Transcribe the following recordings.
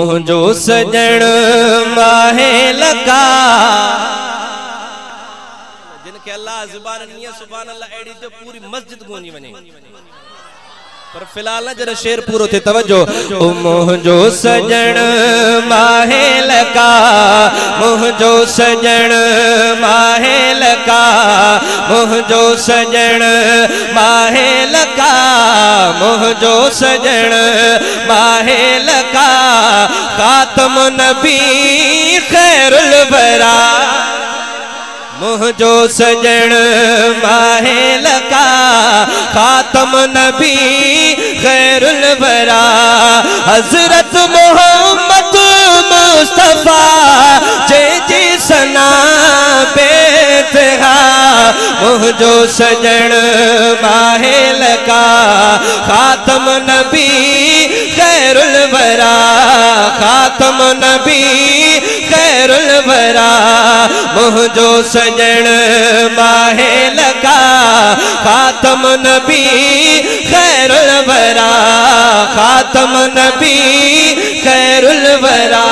मुझो सजण माहे लगा जिनके अल्लाह ज़ुबान नहीं है सुभान अल्लाह एड़ी तो पूरी मस्जिद गूंजी वने पर फिलहाल ना जरा शेर पूरो थे तवज्जो मुझो सजण माहे लगा मुझो सजण माहे लगा मुझो सजण माहे लगा मुझो सजण माहे लगा खातम नबी खैरुल वरा मुझो सजण माहे लगा खातम नबी खैरुल वरा हजरत मोहम्मद मुस्तफा जे जी सना बेतहा मुझो सजण माहे लगा खातम नबी खैरुल वरा खातम नबी खैरुल वरा मुझो सजण माहे लगा खातम नबी खैरुल वरा खातम नबी खैरुल वरा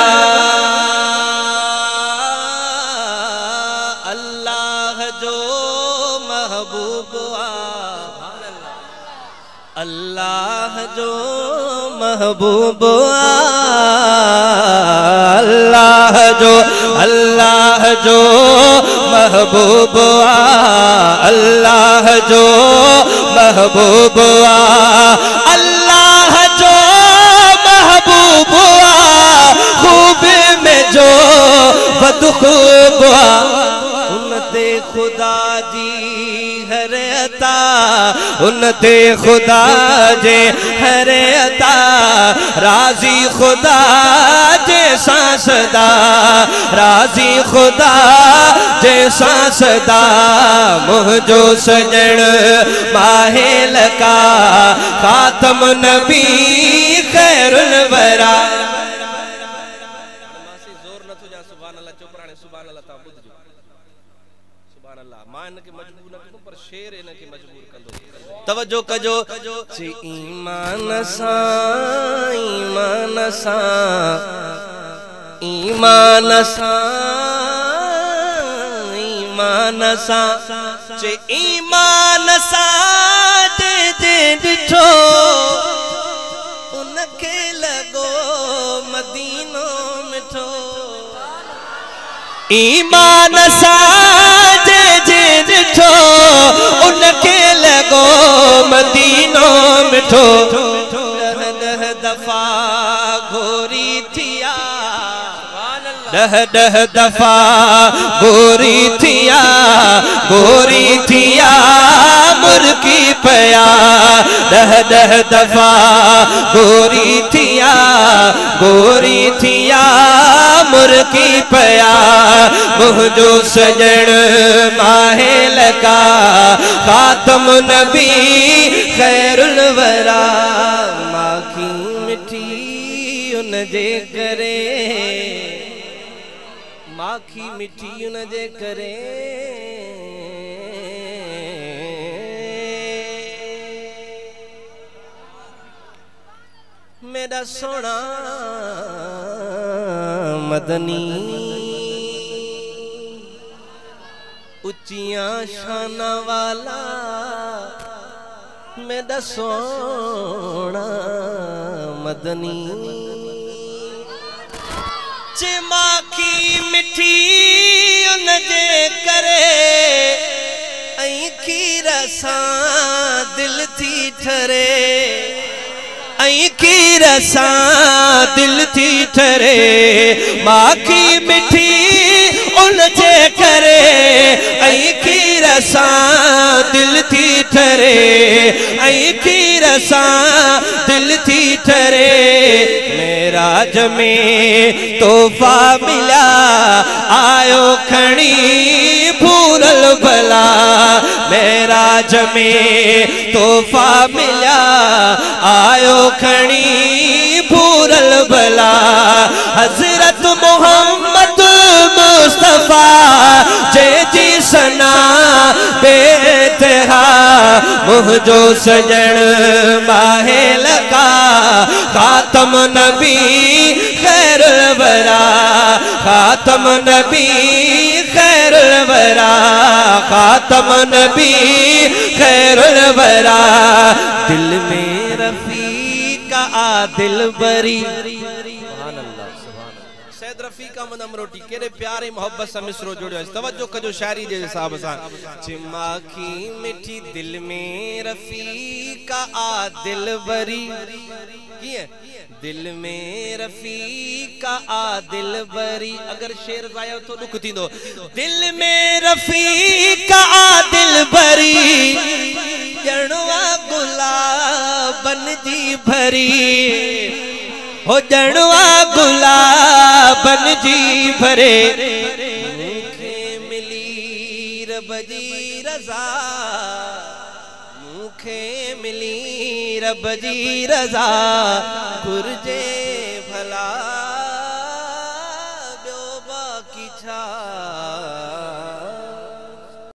अल्लाह जो महबूब अल्लाह जो महबूब अल्लाह जो महबूब अल्लाह जो महबूब अल्लाह जो महबूब खूब में जो बदखूब उनते खुदा जी हर अता उनते खुदा जे हर अता राजी खुदा जे सांसदा राजी खुदा जे सांसदा मुझो सजण माहे लगा खातम नबी खैरुल वरा जोर न थो जा सुभान अल्लाह चुप रहने सुभान अल्लाह ता बुध जो सुभान अल्लाह मां इनके मजबूर न करो पर शेर इनके मजबूर कंदो तवज्जो कजो से ईमान सा ईमान सा ईमान सा ईमान सा चे ईमान सा जे जे दिठो उनके लगो मदीनो मिठो ईमान सा जे जे दिठो उनके लगो मदीनो मिठो दह दफा घोरी थिया दह दफा गोरी थिया मुर्गी पया दह दफा गोरी थिया मुर्गी पया मुझो सजण माहे लगा खातम नबी खैरुल वरा माखी मिठी उन जे करे माखी मिठी उन जे करे मेरा सोना मदनी उच्चियां शाना वाला मेरा सोना मदनी चे माखी मिठी उन जे करे ऐं खीर सां दिल थी ठरे ऐं खीर सां दिल थी ठरे माखी मिठी उन जे करे ऐं खीर सां दिल थी ठरे ऐं खीर सां दिल थी ठरे मेराज में तोहफा मिला आयो खणी भूरल भला मेराज में तोहफा मिला आयो खणी भूरल भला हजरत मोहम्मद मुस्तफा जे जी सना बेतहा मुझो सजन माहे लगा खातम नबी खातम नबी खैरुल वरा, खातम नबी खैरुल वरा, दिल में रफी का आदिल बरी। सैद रफी का मनम रोटी केरे प्यारे मोहब्बत से मिसरो जोड़ियो। तवज्जो कजो शायरी जे हिसाब सां। चिमाखी मिठी दिल में रफी का आदिल बरी, दिल में रफी का आदिल बरी। अगर शेर गायो तो दुख थींदो। दिल में रफी का आदिल बरी, जणवा गुलाबन जी भरी, हो जणवा गुलाबन जी भरे। मुखे मिली रब जी रज़ा, मुखे मिली रब जी रज़ा, घुर्जे भला ॿियो बाक़ी छा।